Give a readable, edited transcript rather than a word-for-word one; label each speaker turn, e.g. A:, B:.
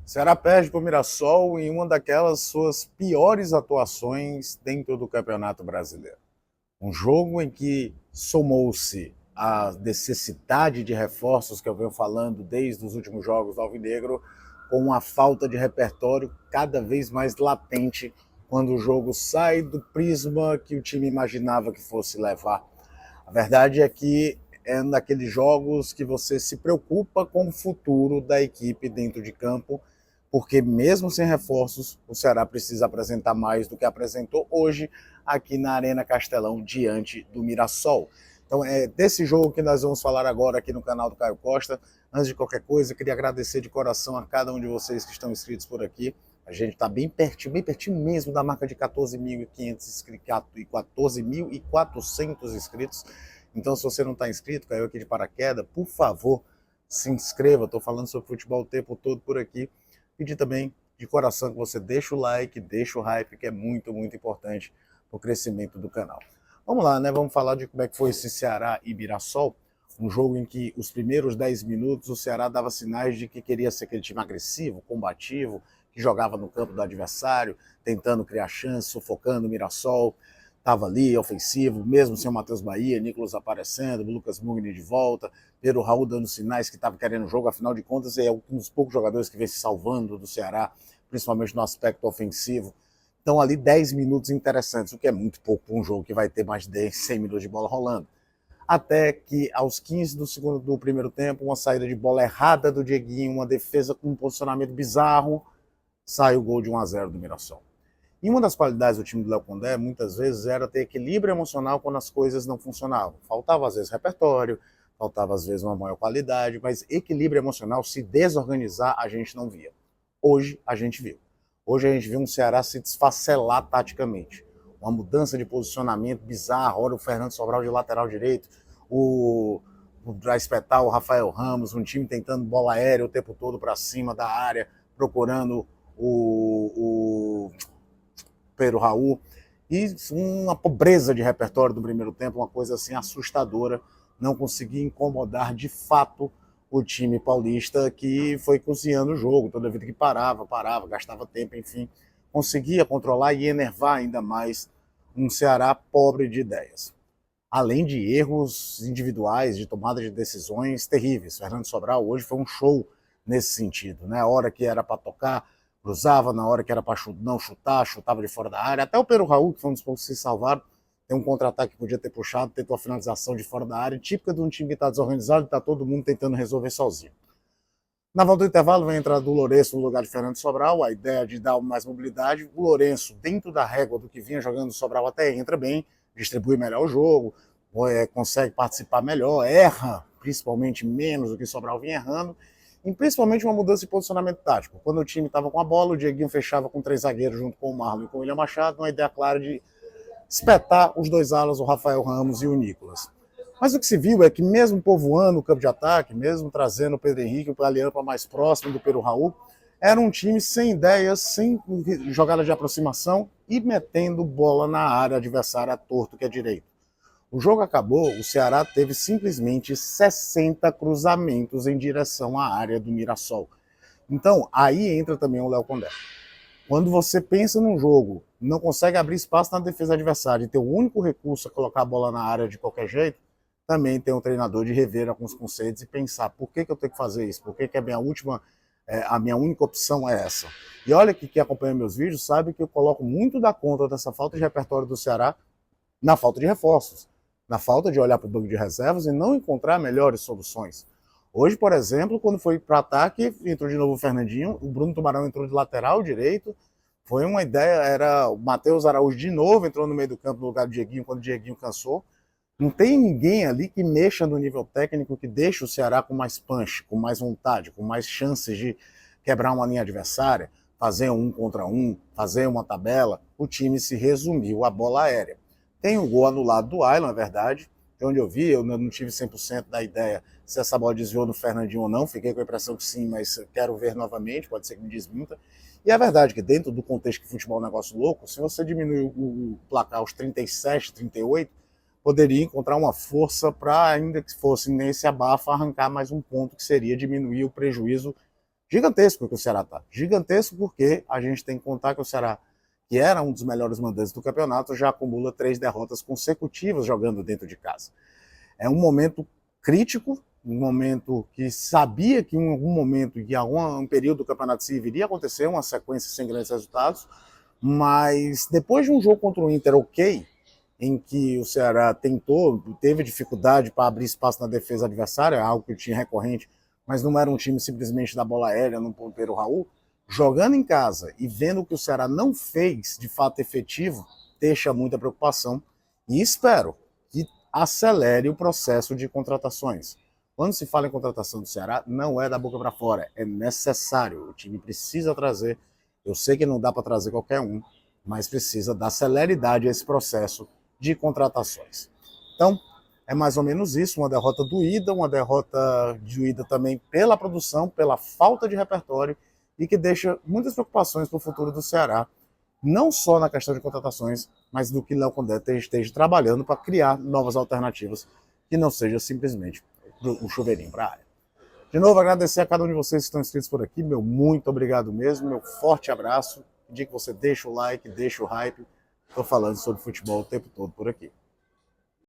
A: O Ceará perde para o Mirassol em uma daquelas suas piores atuações dentro do Campeonato Brasileiro. Um jogo em que somou-se a necessidade de reforços que eu venho falando desde os últimos jogos do Alvinegro, com uma falta de repertório cada vez mais latente quando o jogo sai do prisma que o time imaginava que fosse levar. A verdade é que é um daqueles jogos que você se preocupa com o futuro da equipe dentro de campo, porque mesmo sem reforços, o Ceará precisa apresentar mais do que apresentou hoje aqui na Arena Castelão, diante do Mirassol. Então é desse jogo que nós vamos falar agora aqui no canal do Caio Costa. Antes de qualquer coisa, queria agradecer de coração a cada um de vocês que estão inscritos por aqui. A gente está bem pertinho mesmo da marca de 14.500 inscritos e 14.400 inscritos. Então, se você não está inscrito, caiu aqui de paraquedas, por favor, se inscreva. Estou falando sobre futebol o tempo todo por aqui. Pedir também de coração que você deixe o like, deixe o hype, que é muito, muito importante para o crescimento do canal. Vamos lá, né? Vamos falar de como é que foi esse Ceará e Mirassol. Um jogo em que os primeiros 10 minutos o Ceará dava sinais de que queria ser aquele time agressivo, combativo, que jogava no campo do adversário, tentando criar chance, sufocando o Mirassol. Estava ali, ofensivo, mesmo sem o Matheus Bahia, Nicolas aparecendo, Lucas Mugni de volta, Pedro Raul dando sinais que estava querendo o jogo, afinal de contas é um dos poucos jogadores que vem se salvando do Ceará, principalmente no aspecto ofensivo. Então ali 10 minutos interessantes, o que é muito pouco para um jogo que vai ter mais de 100 minutos de bola rolando. Até que aos 15 do primeiro tempo, uma saída de bola errada do Dieguinho, uma defesa com um posicionamento bizarro, sai o gol de 1-0 do Mirassol. E uma das qualidades do time do Léo Condé, muitas vezes, era ter equilíbrio emocional quando as coisas não funcionavam. Faltava, às vezes, repertório, faltava, às vezes, uma maior qualidade, mas equilíbrio emocional, se desorganizar, a gente não via. Hoje, a gente viu. Hoje, a gente viu um Ceará se desfacelar taticamente. Uma mudança de posicionamento bizarra. Ora, o Fernando Sobral de lateral direito, para espetar o Rafael Ramos, um time tentando bola aérea o tempo todo para cima da área, procurando o Pedro Raul, e uma pobreza de repertório do primeiro tempo, uma coisa assim assustadora, não conseguia incomodar de fato o time paulista, que foi cozinhando o jogo, toda vida que parava, gastava tempo, enfim, conseguia controlar e enervar ainda mais um Ceará pobre de ideias. Além de erros individuais, de tomada de decisões terríveis. Fernando Sobral hoje foi um show nesse sentido, né? A hora que era para tocar, cruzava, na hora que era para não chutar, chutava de fora da área. Até o Pedro Raul, que foi um dos poucos que se salvaram, tem um contra-ataque que podia ter puxado, tentou a finalização de fora da área, típica de um time que está desorganizado e está todo mundo tentando resolver sozinho. Na volta do intervalo vem entrar do Lourenço no lugar de Fernando Sobral, a ideia de dar mais mobilidade. O Lourenço, dentro da régua do que vinha jogando o Sobral, até entra bem, distribui melhor o jogo, consegue participar melhor, erra principalmente menos do que o Sobral vinha errando, e principalmente uma mudança de posicionamento tático. Quando o time estava com a bola, o Dieguinho fechava com 3 zagueiros junto com o Marlon e com o William Machado, uma ideia clara de espetar os 2 alas, o Rafael Ramos e o Nicolas. Mas o que se viu é que mesmo povoando o campo de ataque, mesmo trazendo o Pedro Henrique, o Galeano para mais próximo do Pedro Raul, era um time sem ideias, sem jogada de aproximação e metendo bola na área adversária torto que é direito. O jogo acabou, o Ceará teve simplesmente 60 cruzamentos em direção à área do Mirassol. Então, aí entra também o Léo Condé. Quando você pensa num jogo, não consegue abrir espaço na defesa adversária e ter o único recurso é colocar a bola na área de qualquer jeito, também tem um treinador de rever alguns conceitos e pensar por que eu tenho que fazer isso, por que a minha única opção é essa. E olha que quem acompanha meus vídeos sabe que eu coloco muito da conta dessa falta de repertório do Ceará na falta de reforços, na falta de olhar para o banco de reservas e não encontrar melhores soluções. Hoje, por exemplo, quando foi para ataque, entrou de novo o Fernandinho, o Bruno Tubarão entrou de lateral direito, foi uma ideia, era o Matheus Araújo de novo, entrou no meio do campo no lugar do Dieguinho, quando o Dieguinho cansou. Não tem ninguém ali que mexa no nível técnico, que deixe o Ceará com mais punch, com mais vontade, com mais chances de quebrar uma linha adversária, fazer um contra um, fazer uma tabela. O time se resumiu à bola aérea. Tem um gol anulado do Aylan, é verdade, de onde eu vi, eu não tive 100% da ideia se essa bola desviou no Fernandinho ou não, fiquei com a impressão que sim, mas quero ver novamente, pode ser que me desminta. E é verdade que dentro do contexto que futebol é um negócio louco, se você diminuir o placar aos 37, 38, poderia encontrar uma força para, ainda que fosse nesse abafo, arrancar mais um ponto, que seria diminuir o prejuízo gigantesco que o Ceará está. Gigantesco porque a gente tem que contar que o Ceará, que era um dos melhores mandantes do campeonato, já acumula 3 derrotas consecutivas jogando dentro de casa. É um momento crítico, um momento que sabia que em algum momento, em algum período do campeonato se iria acontecer uma sequência sem grandes resultados, mas depois de um jogo contra o Inter ok, em que o Ceará teve dificuldade para abrir espaço na defesa adversária, algo que tinha recorrente, mas não era um time simplesmente da bola aérea no ponteiro Raul, jogando em casa e vendo que o Ceará não fez de fato efetivo, deixa muita preocupação e espero que acelere o processo de contratações. Quando se fala em contratação do Ceará, não é da boca para fora, é necessário, o time precisa trazer, eu sei que não dá para trazer qualquer um, mas precisa dar celeridade a esse processo de contratações. Então, é mais ou menos isso, uma derrota doída, uma derrota doída também pela produção, pela falta de repertório e que deixa muitas preocupações para o futuro do Ceará, não só na questão de contratações, mas do que Léo Condé esteja trabalhando para criar novas alternativas que não seja simplesmente um chuveirinho para a área. De novo, agradecer a cada um de vocês que estão inscritos por aqui, meu muito obrigado mesmo, meu forte abraço, pedir que você deixe o like, deixe o hype, estou falando sobre futebol o tempo todo por aqui.